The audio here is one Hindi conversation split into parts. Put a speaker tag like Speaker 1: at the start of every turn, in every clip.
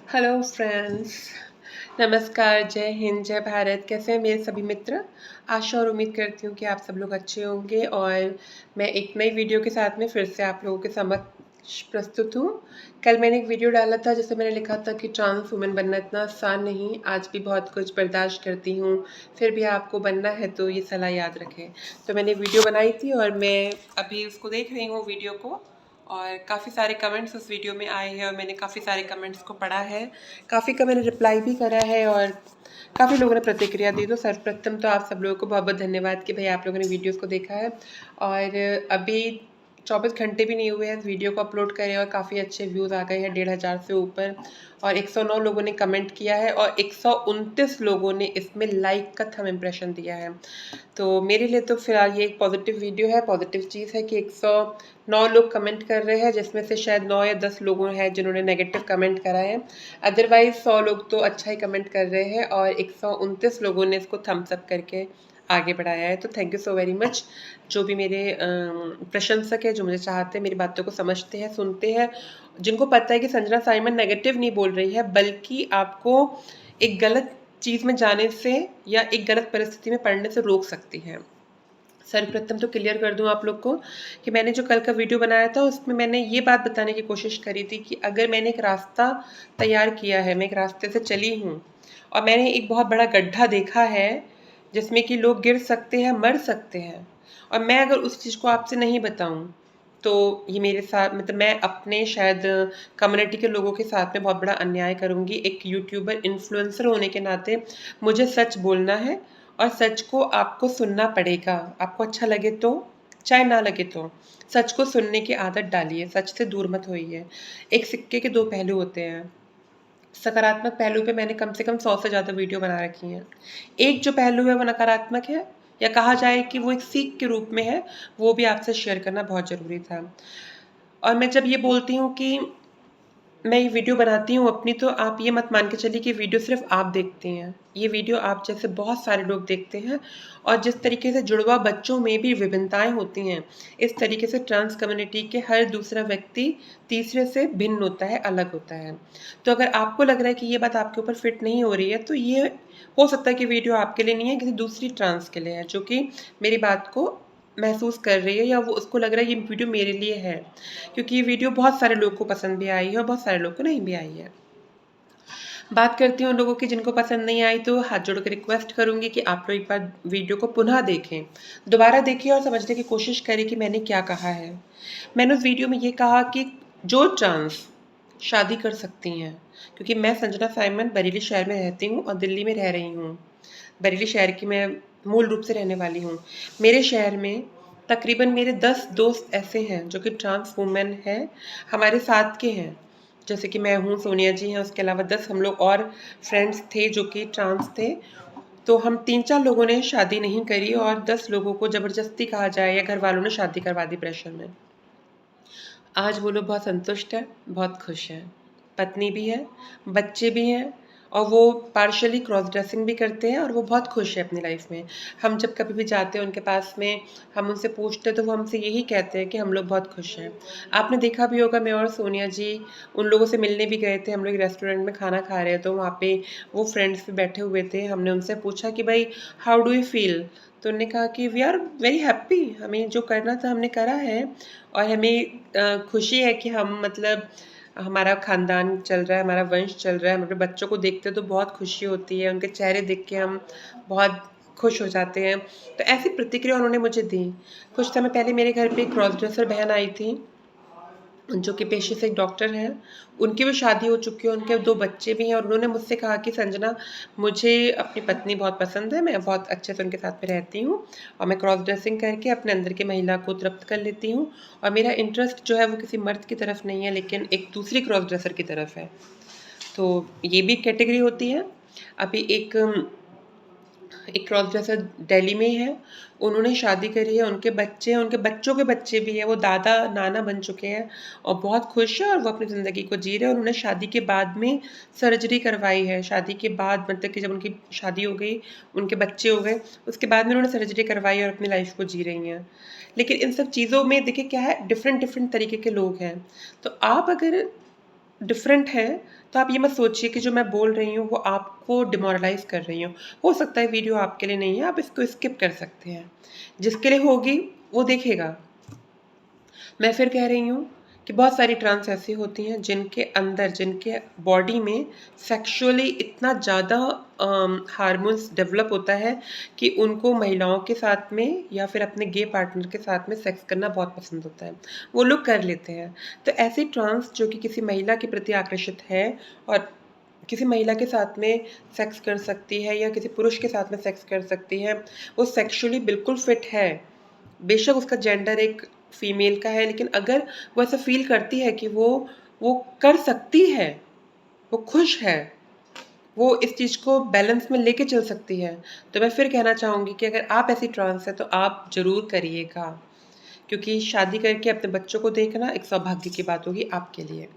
Speaker 1: Hello friends. नमस्कार, जय हिंद, जय भारत। कैसे हैं मेरे सभी मित्र? आशा और उम्मीद करती हूँ कि आप सब लोग अच्छे होंगे और मैं एक नई वीडियो के साथ में फिर से आप लोगों के समक्ष प्रस्तुत हूँ। कल मैंने एक वीडियो डाला था जिसमें मैंने लिखा था कि ट्रांस वुमेन बनना इतना आसान नहीं, आज भी बहुत कुछ बर्दाश्त करती हूँ, फिर भी आपको बनना है तो ये सलाह याद रखें। तो मैंने वीडियो बनाई थी और मैं अभी उसको देख रही हूँ वीडियो को, और काफ़ी सारे कमेंट्स उस वीडियो में आए हैं और मैंने काफ़ी सारे कमेंट्स को पढ़ा है, काफ़ी का मैंने रिप्लाई भी करा है और काफ़ी लोगों ने प्रतिक्रिया दी। तो सर्वप्रथम तो आप सब लोगों को बहुत बहुत धन्यवाद कि भाई आप लोगों ने वीडियोस को देखा है। और अभी 24 घंटे भी नहीं हुए हैं वीडियो को अपलोड करे और काफ़ी अच्छे व्यूज़ आ गए हैं, 1500 से ऊपर, और 109 लोगों ने कमेंट किया है और 129 लोगों ने इसमें लाइक का थंब इम्प्रेशन दिया है। तो मेरे लिए तो फिलहाल ये एक पॉजिटिव वीडियो है, पॉजिटिव चीज़ है कि 109 लोग कमेंट कर रहे हैं, जिसमें से शायद 9 या 10 लोगों हैं जिन्होंने नेगेटिव कमेंट करा है। अदरवाइज 100 लोग तो अच्छा ही कमेंट कर रहे हैं और 129 लोगों ने इसको थम्स अप करके आगे बढ़ाया है। तो thank you so very much. जो भी मेरे प्रशंसक है, जो मुझे चाहते हैं, मेरी बातों को समझते हैं, सुनते हैं, जिनको पता है कि संजना साइमन नेगेटिव नहीं बोल रही है बल्कि आपको एक गलत चीज़ में जाने से या एक गलत परिस्थिति में पड़ने से रोक सकती है। सर्वप्रथम तो क्लियर कर दूं आप लोग को कि मैंने जो कल का वीडियो बनाया था उसमें मैंने ये बात बताने की कोशिश करी थी कि अगर मैंने एक रास्ता तैयार किया है, मैं एक रास्ते से चली हूँ और मैंने एक बहुत बड़ा गड्ढा देखा है जिसमें कि लोग गिर सकते हैं, मर सकते हैं, और मैं अगर उस चीज़ को आपसे नहीं बताऊं तो ये मेरे साथ, मतलब मैं अपने शायद कम्युनिटी के लोगों के साथ में बहुत बड़ा अन्याय करूँगी। एक यूट्यूबर इन्फ्लुएंसर होने के नाते मुझे सच बोलना है और सच को आपको सुनना पड़ेगा। आपको अच्छा लगे तो, चाहे ना लगे तो, सच को सुनने की आदत डालिए, सच से दूर मत होइए। एक सिक्के के दो पहलू होते हैं। सकारात्मक पहलू पे मैंने कम से कम 100 से ज़्यादा वीडियो बना रखी हैं। एक जो पहलू है वो नकारात्मक है, या कहा जाए कि वो एक सीख के रूप में है, वो भी आपसे शेयर करना बहुत ज़रूरी था। और मैं जब ये बोलती हूँ कि मैं ये वीडियो बनाती हूँ अपनी, तो आप ये मत मान के चलिए कि वीडियो सिर्फ आप देखते हैं। ये वीडियो आप जैसे बहुत सारे लोग देखते हैं, और जिस तरीके से जुड़वा बच्चों में भी विभिन्नताएं होती हैं, इस तरीके से ट्रांस कम्युनिटी के हर दूसरा व्यक्ति तीसरे से भिन्न होता है, अलग होता है। तो अगर आपको लग रहा है कि ये बात आपके ऊपर फिट नहीं हो रही है, तो ये हो सकता है कि वीडियो आपके लिए नहीं है, किसी दूसरी ट्रांस के लिए है जो कि मेरी बात को महसूस कर रही है, या वो उसको लग रहा है ये वीडियो मेरे लिए है, क्योंकि ये वीडियो बहुत सारे लोग को पसंद भी आई है और बहुत सारे लोग को नहीं भी आई है। बात करती हूँ उन लोगों की जिनको पसंद नहीं आई, तो हाथ जोड़ कर रिक्वेस्ट करूँगी कि आप लोग एक बार वीडियो को पुनः देखें, दोबारा देखिए और समझने की कोशिश करें कि मैंने क्या कहा है। मैंने उस वीडियो में ये कहा कि जो ट्रांस शादी कर सकती हैं, क्योंकि मैं संजना साइमन बरेली शहर में रहती हूँ और दिल्ली में रह रही हूँ। बरेली शहर की मैं मूल रूप से रहने वाली हूँ। मेरे शहर में तकरीबन मेरे 10 दोस्त ऐसे हैं जो कि ट्रांस वुमेन हैं, हमारे साथ के हैं। जैसे कि मैं हूँ, सोनिया जी हैं, उसके अलावा 10 हम लोग और फ्रेंड्स थे जो कि ट्रांस थे। तो हम 3-4 लोगों ने शादी नहीं करी और 10 लोगों को ज़बरदस्ती कहा जाए या घर वालों ने शादी करवा दी प्रेशर में। आज वो लोग बहुत संतुष्ट हैं, बहुत खुश हैं। पत्नी भी है, बच्चे भी हैं, और वो पार्शियली क्रॉस ड्रेसिंग भी करते हैं और वो बहुत खुश है अपनी लाइफ में। हम जब कभी भी जाते हैं उनके पास में, हम उनसे पूछते हैं तो वो हमसे यही कहते हैं कि हम लोग बहुत खुश हैं। आपने देखा भी होगा, मैं और सोनिया जी उन लोगों से मिलने भी गए थे। हम लोग रेस्टोरेंट में खाना खा रहे हैं तो वहाँ पे वो फ्रेंड्स भी बैठे हुए थे। हमने उनसे पूछा कि भाई हाउ डू यू फील? तो उन्होंने कहा कि वी आर वेरी हैप्पी, हमें जो करना था हमने करा है, और हमें खुशी है कि हम, मतलब हमारा खानदान चल रहा है, हमारा वंश चल रहा है। हम अपने बच्चों को देखते तो बहुत खुशी होती है, उनके चेहरे देख के हम बहुत खुश हो जाते हैं। तो ऐसी प्रतिक्रिया उन्होंने मुझे दी। कुछ समय पहले मेरे घर पे एक क्रॉस ड्रेसर बहन आई थी जो कि पेशे से एक डॉक्टर हैं। उनकी भी शादी हो चुकी है, उनके 2 बच्चे भी हैं, और उन्होंने मुझसे कहा कि संजना, मुझे अपनी पत्नी बहुत पसंद है, मैं बहुत अच्छे से उनके साथ में रहती हूँ और मैं क्रॉस ड्रेसिंग करके अपने अंदर की महिला को तृप्त कर लेती हूँ, और मेरा इंटरेस्ट जो है वो किसी मर्द की तरफ नहीं है, लेकिन एक दूसरी क्रॉस ड्रेसर की तरफ है। तो ये भी कैटेगरी होती है। अभी एक क्रॉस ड्रेसर दिल्ली में ही है, उन्होंने शादी करी है, उनके बच्चे हैं, उनके बच्चों के बच्चे भी हैं, वो दादा नाना बन चुके हैं और बहुत खुश हैं और वो अपनी ज़िंदगी को जी रहे हैं। और उन्होंने शादी के बाद में सर्जरी करवाई है। शादी के बाद, मतलब कि जब उनकी शादी हो गई, उनके बच्चे हो गए, उसके बाद में उन्होंने सर्जरी करवाई और अपनी लाइफ को जी रही हैं। लेकिन इन सब चीज़ों में देखिए क्या है, डिफरेंट डिफरेंट तरीके के लोग हैं। तो आप अगर डिफरेंट हैं तो आप ये मत सोचिए कि जो मैं बोल रही हूँ वो आपको डिमोरलाइज़ कर रही हूँ। हो सकता है वीडियो आपके लिए नहीं है, आप इसको स्किप कर सकते हैं। जिसके लिए होगी वो देखेगा। मैं फिर कह रही हूँ कि बहुत सारी ट्रांस ऐसी होती हैं जिनके अंदर, जिनके बॉडी में सेक्सुअली इतना ज़्यादा हार्मोन्स डेवलप होता है कि उनको महिलाओं के साथ में या फिर अपने गे पार्टनर के साथ में सेक्स करना बहुत पसंद होता है। वो लोग कर लेते हैं। तो ऐसी ट्रांस जो कि किसी महिला के प्रति आकर्षित है और किसी महिला के साथ में सेक्स कर सकती है या किसी पुरुष के साथ में सेक्स कर सकती है, वो सेक्सुअली बिल्कुल फिट है। बेशक उसका जेंडर एक फीमेल का है, लेकिन अगर वो ऐसा फ़ील करती है कि वो कर सकती है, वो खुश है, वो इस चीज़ को बैलेंस में लेके चल सकती है, तो मैं फिर कहना चाहूँगी कि अगर आप ऐसी ट्रांस है तो आप ज़रूर करिएगा। क्योंकि शादी करके अपने बच्चों को देखना एक सौभाग्य की बात होगी आपके लिए।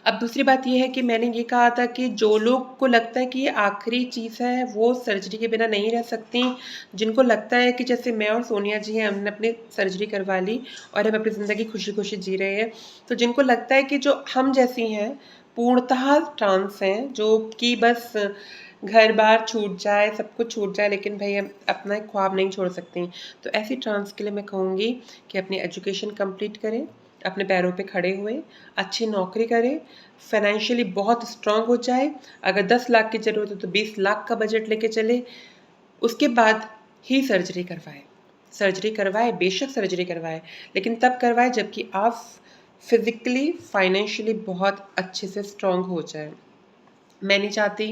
Speaker 1: अब दूसरी बात ये है कि मैंने ये कहा था कि जो लोग को लगता है कि ये आखिरी चीज़ है, वो सर्जरी के बिना नहीं रह सकती। जिनको लगता है कि जैसे मैं और सोनिया जी हैं, हमने अपनी सर्जरी करवा ली और हम अपनी ज़िंदगी खुशी-खुशी जी रहे हैं। तो जिनको लगता है कि जो हम जैसी हैं, पूर्णतः ट्रांस हैं, जो कि बस घर-बार छूट जाए, सब कुछ छूट जाए, लेकिन भई हम अपना एक ख्वाब नहीं छोड़ सकती। तो ऐसी ट्रांस के लिए मैं कहूँगी कि अपनी एजुकेशन कंप्लीट करें, अपने पैरों पे खड़े हुए, अच्छी नौकरी करें, फाइनेंशियली बहुत स्ट्रॉन्ग हो जाए। अगर 10 लाख की ज़रूरत है तो 20 लाख का बजट लेके चले, उसके बाद ही सर्जरी करवाएँ। सर्जरी करवाएँ, बेशक सर्जरी करवाएँ, लेकिन तब करवाएँ जबकि आप फिज़िकली, फाइनेंशियली बहुत अच्छे से स्ट्रॉन्ग हो जाएँ। मैं नहीं चाहती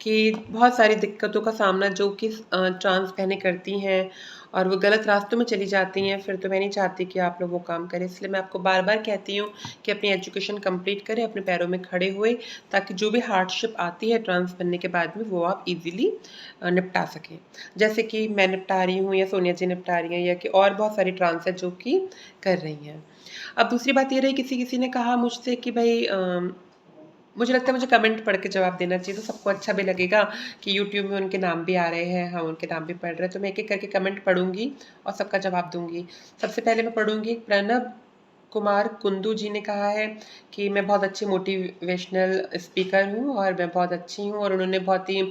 Speaker 1: कि बहुत सारी दिक्कतों का सामना जो कि ट्रांस बहनें करती हैं और वो गलत रास्तों में चली जाती हैं, फिर तो मैं नहीं चाहती कि आप लोग वो काम करें। इसलिए मैं आपको बार-बार कहती हूँ कि अपनी एजुकेशन कंप्लीट करें, अपने पैरों में खड़े हुए, ताकि जो भी हार्डशिप आती है ट्रांस बनने के बाद में, वो आप ईज़िली निपटा सकें। जैसे कि मैं निपटा रही हूँ या सोनिया जी निपटा रही हैं, या कि और बहुत सारी ट्रांस हैं जो कि कर रही हैं। अब दूसरी बात ये रही, किसी-किसी ने कहा मुझसे कि भई मुझे लगता है मुझे कमेंट पढ़ के जवाब देना चाहिए, तो सबको अच्छा भी लगेगा कि यूट्यूब में उनके नाम भी आ रहे हैं, हम उनके नाम भी पढ़ रहे हैं, तो मैं एक-एक करके कमेंट पढ़ूँगी और सबका जवाब दूँगी। सबसे पहले मैं पढ़ूँगी, प्रणब कुमार कुंदू जी ने कहा है कि मैं बहुत अच्छी मोटिवेशनल स्पीकर हूँ और मैं बहुत अच्छी हूँ, और उन्होंने बहुत ही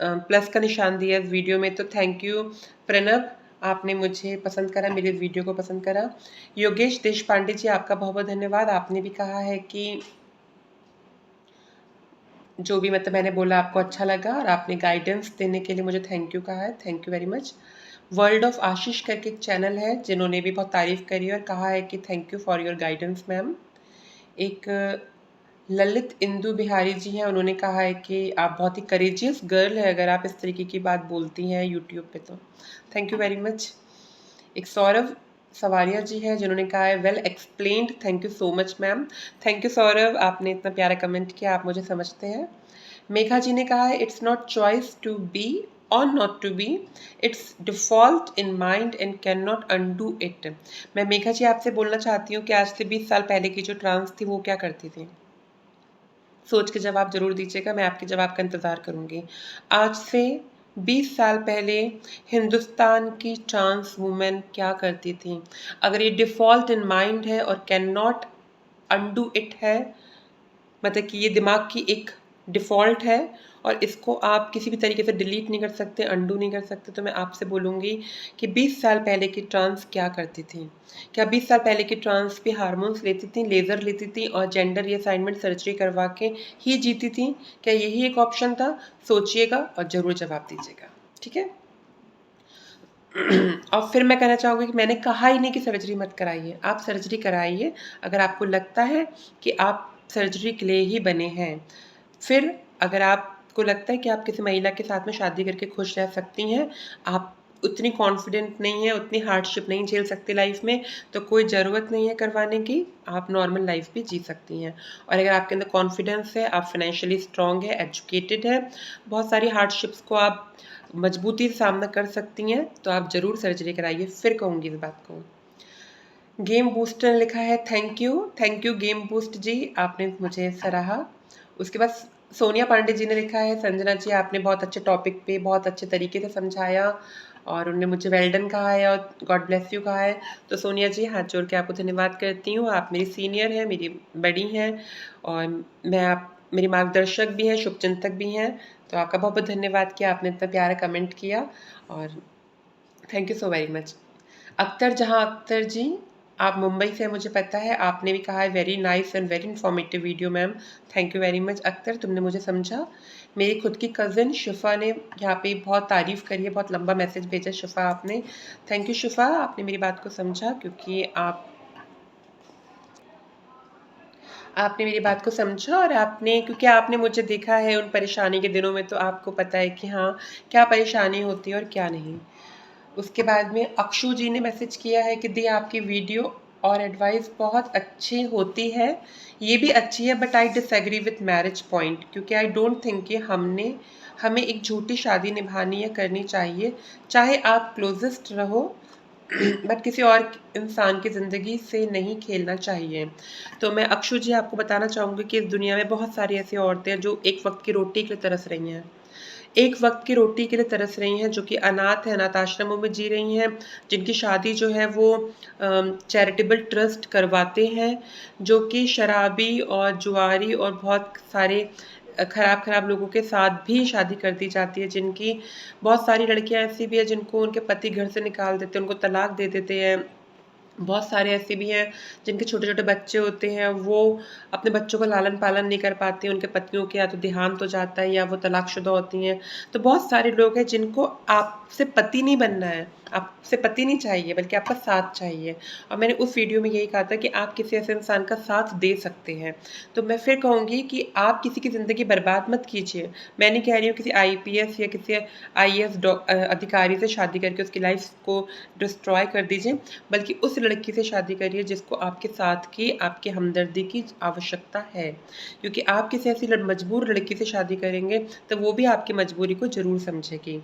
Speaker 1: प्लस का निशान दिया इस वीडियो में, तो थैंक यू प्रणब, आपने मुझे पसंद करा, मेरे वीडियो को पसंद करा। योगेश देशपांडे जी, आपका बहुत-बहुत धन्यवाद, आपने भी कहा है कि जो भी मतलब मैंने बोला आपको अच्छा लगा और आपने गाइडेंस देने के लिए मुझे थैंक यू कहा है, thank you very much. World of Ashish करके एक चैनल है, जिन्होंने भी बहुत तारीफ़ करी और कहा है कि thank you for your guidance ma'am. एक ललित इंदु बिहारी जी हैं, उन्होंने कहा है कि आप बहुत ही करेजियस गर्ल है अगर आप इस तरीके की बात बोलती हैं यूट्यूब पे, तो थैंक यू वेरी मच। एक सौरभ सवारिया जी हैं, जिन्होंने कहा है well explained, thank you so much ma'am. Thank you Saurabh, आपने इतना प्यारा कमेंट किया, आप मुझे समझते हैं। मेघा जी ने कहा है it's not choice to be or not to be, it's default in mind and can not undo it. मैं मेघा जी आपसे बोलना चाहती हूँ कि आज से 20 साल पहले की जो ट्रांस थी वो क्या करती थी? सोच के जवाब ज़रूर दीजिएगा, मैं आपके जवाब का इंतज़ार करूँगी। आज से 20 साल पहले हिंदुस्तान की ट्रांस वुमेन क्या करती थी? अगर ये डिफ़ॉल्ट इन माइंड है और कैन नॉट अनडू इट है, मतलब कि ये दिमाग की एक डिफ़ॉल्ट है और इसको आप किसी भी तरीके से डिलीट नहीं कर सकते, अनडू नहीं कर सकते, तो मैं आपसे बोलूँगी कि 20 साल पहले की ट्रांस क्या करती थी? क्या 20 साल पहले की ट्रांस भी हार्मोन्स लेती थीं, लेज़र लेती थीं और जेंडर रीअसाइनमेंट सर्जरी करवा के ही जीती थीं? क्या यही एक ऑप्शन था? सोचिएगा और ज़रूर जवाब दीजिएगा, ठीक है? और फिर मैं कहना चाहूँगी कि मैंने कहा ही नहीं कि सर्जरी मत कराइए, आप सर्जरी कराइए अगर आपको लगता है कि आप सर्जरी के लिए ही बने हैं। फिर अगर आपको लगता है कि आप किसी महिला के साथ में शादी करके खुश रह सकती हैं, आप उतनी कॉन्फिडेंट नहीं हैं, उतनी हार्डशिप नहीं झेल सकती लाइफ़ में, तो कोई ज़रूरत नहीं है करवाने की, आप नॉर्मल लाइफ़ भी जी सकती हैं। और अगर आपके अंदर कॉन्फिडेंस है, आप फाइनेंशियली स्ट्रॉन्ग है, एजुकेटेड है, बहुत सारी हार्डशिप्स को आप मजबूती से सामना कर सकती हैं, तो आप ज़रूर सर्जरी कराइए, फिर कहूँगी इस बात को। गेम बूस्टर ने लिखा है थैंक यू गेम बूस्ट जी, आपने मुझे सराहा। उसके बाद सोनिया पांडे जी ने लिखा है संजना जी, आपने बहुत अच्छे टॉपिक पे बहुत अच्छे तरीके से समझाया और उन्होंने मुझे वेल डन कहा है और गॉड ब्लेस यू कहा है। तो सोनिया जी, हाथ जोड़ के आपको धन्यवाद करती हूँ, आप मेरी सीनियर हैं, मेरी बड़ी हैं और मैं मेरी मार्गदर्शक भी हैं, शुभचिंतक भी हैं। तो आपका बहुत बहुत धन्यवाद कि आपने इतना प्यारा कमेंट किया, और thank you so very much. Akhtar जहां अख्तर जी, आप मुंबई से हैं मुझे पता है, आपने भी कहा है very nice and very informative video ma'am. Thank you very much Akhtar, तुमने मुझे समझा। मेरी खुद की कज़न शिफा ने यहाँ पे बहुत तारीफ़ करी है, बहुत लंबा मैसेज भेजा शिफा आपने। थैंक यू शिफा, आपने मेरी बात को समझा, क्योंकि आपने मेरी बात को समझा, और आपने, क्योंकि आपने मुझे देखा है उन परेशानी के दिनों में, तो आपको पता है कि हाँ, क्या परेशानी होती है और क्या नहीं। उसके बाद में अक्षु जी ने मैसेज किया है कि दी आपकी वीडियो और एडवाइस बहुत अच्छी होती है, ये भी अच्छी है, but I disagree with marriage point, क्योंकि आई डोंट थिंक कि हमें एक झूठी शादी निभानी या करनी चाहिए, चाहे आप क्लोजेस्ट रहो, बट किसी और इंसान की ज़िंदगी से नहीं खेलना चाहिए। तो मैं अक्षु जी आपको बताना चाहूँगी कि इस दुनिया में बहुत सारी ऐसी औरतें हैं जो एक वक्त की रोटी के लिए तरस रही हैं, एक वक्त की रोटी के लिए तरस रही हैं, जो कि अनाथ हैं, अनाथ आश्रमों में जी रही हैं, जिनकी शादी जो है वो चैरिटेबल ट्रस्ट करवाते हैं, जो कि शराबी और जुआरी और बहुत सारे खराब लोगों के साथ भी शादी कर दी जाती है, जिनकी बहुत सारी लड़कियां ऐसी भी हैं जिनको उनके पति घर से निकाल देते हैं, उनको तलाक दे देते हैं। बहुत सारे ऐसे भी हैं जिनके छोटे-छोटे बच्चे होते हैं, वो अपने बच्चों का लालन-पालन नहीं कर पाते, उनके पतियों के या तो देहांत हो जाता है या वो तलाकशुदा होती हैं। तो बहुत सारे लोग हैं जिनको आपसे पति नहीं बनना है, आपसे पति नहीं चाहिए, बल्कि आपका साथ चाहिए। और मैंने उस वीडियो में यही कहा था कि आप किसी ऐसे इंसान का साथ दे सकते हैं। तो मैं फिर कहूँगी कि आप किसी की ज़िंदगी बर्बाद मत कीजिए। मैं नहीं कह रही हूँ किसी आईपीएस या किसी आईएएस अधिकारी से शादी करके उसकी लाइफ़ को डिस्ट्रॉय कर दीजिए, बल्कि उस लड़की से शादी करिए जिसको आपके साथ की, आपकी हमदर्दी की आवश्यकता है। क्योंकि आप किसी ऐसी मजबूर लड़की से शादी करेंगे, तो वो भी आपकी मजबूरी को ज़रूर समझेगी।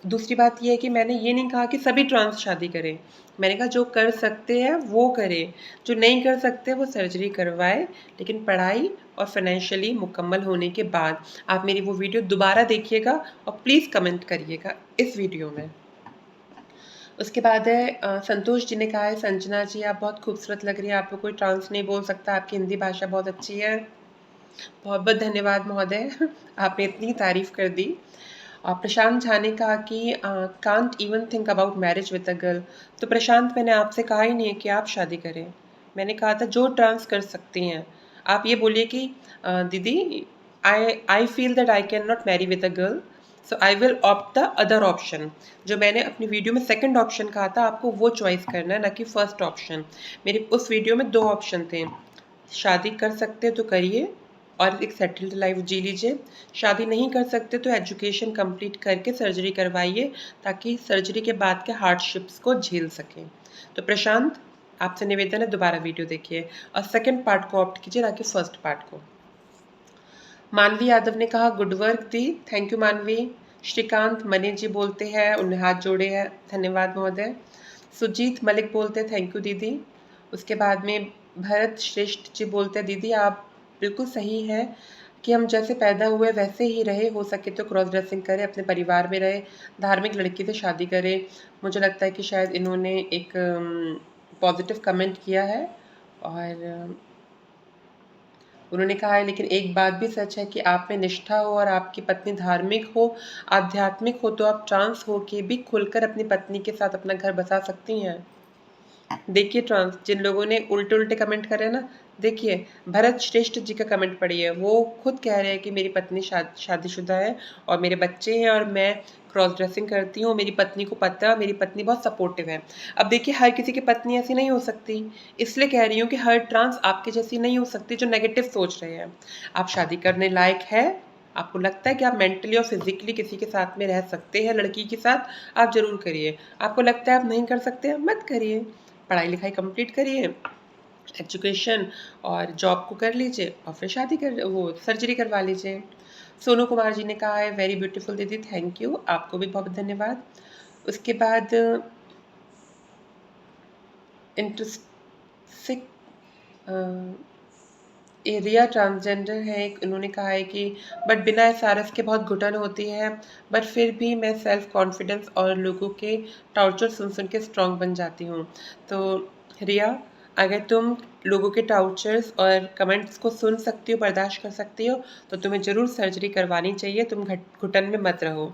Speaker 1: दूसरी बात ये है कि मैंने ये नहीं कहा कि सभी ट्रांस शादी करें। मैंने कहा जो कर सकते हैं वो करें, जो नहीं कर सकते वो सर्जरी करवाएँ, लेकिन पढ़ाई और फाइनेंशियली मुकम्मल होने के बाद। आप मेरी वो वीडियो दोबारा देखिएगा और प्लीज़ कमेंट करिएगा इस वीडियो में। उसके बाद है संतोष जी ने कहा है, संजना जी आप बहुत खूबसूरत लग रही हैं, आपको कोई ट्रांस नहीं बोल सकता, आपकी हिंदी भाषा बहुत अच्छी है। बहुत बहुत धन्यवाद महोदय, आपने इतनी तारीफ कर दी। और प्रशांत झा ने कहा कि can't even think about marriage with a girl. तो प्रशांत, मैंने आपसे कहा ही नहीं है कि आप शादी करें, मैंने कहा था जो ट्रांस कर सकती हैं। आप ये बोलिए कि दीदी I feel that I can not marry with a girl, so I will opt the other option. जो मैंने अपनी वीडियो में सेकंड ऑप्शन कहा था, आपको वो चॉइस करना है, ना कि फर्स्ट ऑप्शन। मेरे उस वीडियो में 2 ऑप्शन थे, शादी कर सकते तो करिए और एक सेटल्ड लाइफ जी लीजिए, शादी नहीं कर सकते तो एजुकेशन कंप्लीट करके सर्जरी करवाइए, ताकि सर्जरी के बाद के हार्डशिप्स को झेल सकें। तो प्रशांत, आपसे निवेदन है दोबारा वीडियो देखिए और सेकंड पार्ट को ऑप्ट कीजिए, ना कि फर्स्ट पार्ट को। मानवी यादव ने कहा good work the, thank you मानवी। श्रीकांत मनी जी बोलते हैं, उन्हें हाथ जोड़े हैं, धन्यवाद महोदय। सुजीत मलिक बोलते हैं थैंक यू दीदी। उसके बाद में भरत श्रेष्ठ जी बोलते हैं दीदी आप बिल्कुल सही है कि हम जैसे पैदा हुए वैसे ही रहे, हो सके तो क्रॉस ड्रेसिंग करें, अपने परिवार में रहे, धार्मिक लड़की से शादी करें। मुझे लगता है कि शायद इन्होंने एक पॉजिटिव कमेंट किया है, और उन्होंने कहा है लेकिन एक बात भी सच है कि आप में निष्ठा हो और आपकी पत्नी धार्मिक हो, आध्यात्मिक हो, तो आप ट्रांस हो के भी खुलकर अपनी पत्नी के साथ अपना घर बसा सकती हैं। देखिए ट्रांस जिन लोगों ने उल्टे-उल्टे कमेंट करे ना, देखिए भरत श्रेष्ठ जी का कमेंट पढ़िए, वो खुद कह रहे हैं कि मेरी पत्नी शादीशुदा है और मेरे बच्चे हैं और मैं क्रॉस ड्रेसिंग करती हूँ, मेरी पत्नी को पता है, मेरी पत्नी बहुत सपोर्टिव है। अब देखिए हर किसी की पत्नी ऐसी नहीं हो सकती, इसलिए कह रही हूँ कि हर ट्रांस आपके जैसी नहीं हो सकती जो नेगेटिव सोच रहे हैं। आप शादी करने लायक है, आपको लगता है कि आप मेंटली और फिजिकली किसी के साथ में रह सकते हैं लड़की के साथ, आप ज़रूर करिए। आपको लगता है आप नहीं कर सकते, मत करिए। पढ़ाई लिखाई कंप्लीट करिए, एजुकेशन और जॉब को कर लीजिए और फिर शादी कर वो सर्जरी करवा लीजिए। सोनू कुमार जी ने कहा है वेरी ब्यूटीफुल दीदी, थैंक यू, आपको भी बहुत धन्यवाद। उसके बाद इंटरेस्टिक एरिया ट्रांसजेंडर है एक, इन्होंने कहा है कि बट बिना एसआरएस के बहुत घुटन होती है, बट फिर भी मैं सेल्फ कॉन्फिडेंस और लोगों के टॉर्चर सुन सुन के स्ट्रॉन्ग बन जाती हूँ। तो रिया, अगर तुम लोगों के टाउचर्स और कमेंट्स को सुन सकती हो, बर्दाश्त कर सकती हो, तो तुम्हें ज़रूर सर्जरी करवानी चाहिए। तुम घुटन में मत रहो,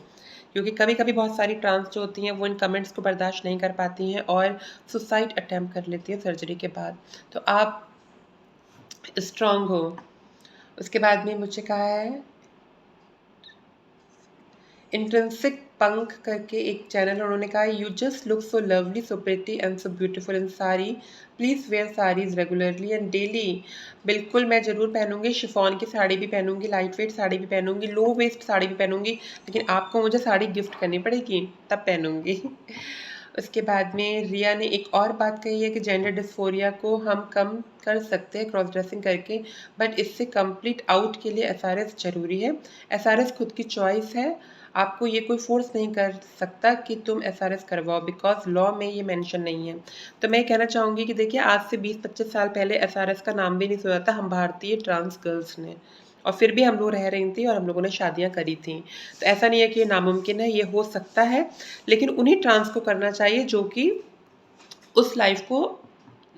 Speaker 1: क्योंकि कभी-कभी बहुत सारी ट्रांस जो होती हैं वो इन कमेंट्स को बर्दाश्त नहीं कर पाती हैं और सुसाइड अटेम्प्ट कर लेती हैं सर्जरी के बाद। तो आप स्ट्रॉन्ग हो। उसके बाद में मुझे कहा है इंट्रिंसिक पंख करके एक चैनल है, उन्होंने कहा you just look so lovely, so pretty and so beautiful in sari, please where saris regularly and daily. बिल्कुल मैं ज़रूर पहनूंगी, शिफॉन की साड़ी भी पहनूंगी, लाइट वेट साड़ी भी पहनूंगी, लो वेस्ट साड़ी भी पहनूंगी, लेकिन आपको मुझे साड़ी गिफ्ट करनी पड़ेगी तब पहनूंगी। उसके बाद में रिया ने एक और बात कही है कि जेंडर डिस्फोरिया को हम कम कर सकते हैं क्रॉस ड्रेसिंग करके, बट इससे कंप्लीट आउट के लिए एसआरएस ज़रूरी है। एसआरएस खुद की चॉइस है, आपको ये कोई फोर्स नहीं कर सकता कि तुम एसआरएस करवाओ, बिकॉज लॉ में ये मेंशन नहीं है। तो मैं कहना चाहूँगी कि देखिए आज से 20-25 साल पहले एसआरएस का नाम भी नहीं सुना था हम भारतीय ट्रांस गर्ल्स ने, और फिर भी हम लोग रह रही थी और हम लोगों ने शादियां करी थी। तो ऐसा नहीं है कि ये नामुमकिन है, ये हो सकता है, लेकिन उन्हीं ट्रांस को करना चाहिए जो कि उस लाइफ को